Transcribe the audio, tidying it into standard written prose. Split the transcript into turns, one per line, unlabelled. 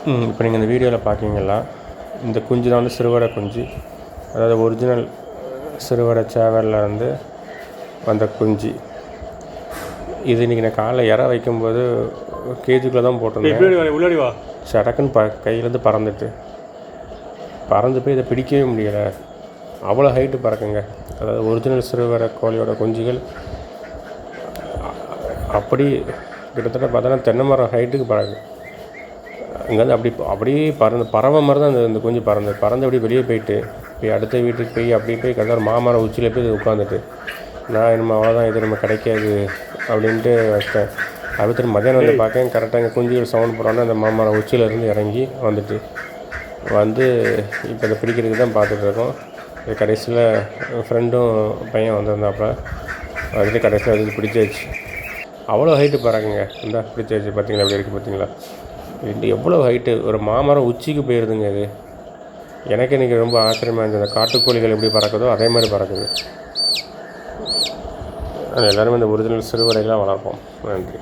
இப்போ நீங்கள் இந்த வீடியோவில் பார்க்கீங்களா, இந்த குஞ்சு தான் வந்து சிறுவடை குஞ்சு. அதாவது ஒரிஜினல் சிறுவடை சேவலில் வந்து வந்த குஞ்சு. இது இன்றைக்கி நான் காலைல இற வைக்கும்போது கேஜுக்குள்ளே தான் போட்டிருந்தேன்.
உள்ளாடி வா.
சடக்குன்னு கையிலேருந்து பறந்து போய் இதை பிடிக்கவே முடியலை. அவ்வளோ ஹைட்டு பறக்குங்க. அதாவது ஒரிஜினல் சிறுவடை கோழியோட குஞ்சுகள் அப்படி கிட்டத்தட்ட பார்த்தோன்னா தென்னை மரம் ஹைட்டுக்கு பறக்கு. அங்கேருந்து அப்படியே பறவை மாதிரி தான் இந்த குஞ்சு பறந்து அப்படியே வெளியே போயிட்டு அடுத்த வீட்டுக்கு போய் அப்படியே போய் கரெக்டாக மாமரம் உச்சியில் போய் உட்காந்துட்டு நான் நம்ம அவ்வளோதான், இது நம்ம கிடைக்காது அப்படின்ட்டு வச்சிட்டேன். அப்படி திரும்ப மதியானம் வந்து பார்க்கேன், கரெக்டாக எங்கள் குஞ்சுகள் சவுண்ட் போடுறோன்னா அந்த மாமரம் உச்சியிலேருந்து இறங்கி வந்து இப்போ இதை பிடிக்கிறதுக்கு தான் பார்த்துட்ருக்கோம். இது கடைசியில் ஃப்ரெண்டும் பையன் வந்திருந்தாப்புல வந்துட்டு கடைசியில் அது பிடிச்சாச்சு. அவ்வளோ ஹைட்டு பறக்குங்க. இந்த பிடிச்சாச்சு பார்த்தீங்களா, அப்படி இருக்குது பார்த்தீங்களா. இது எவ்வளோ ஹைட்டு, ஒரு மாமரம் உச்சிக்கு போயிடுதுங்க. இது எனக்கு இன்றைக்கி ரொம்ப ஆச்சரியமாக இருந்தது. அந்த காட்டுக்கோழிகள் எப்படி பறக்குதோ அதே மாதிரி பறக்குது. எல்லோருமே இந்த ஒரிஜினல் சிறுவடைகளாக வளர்ப்போம். நன்றி.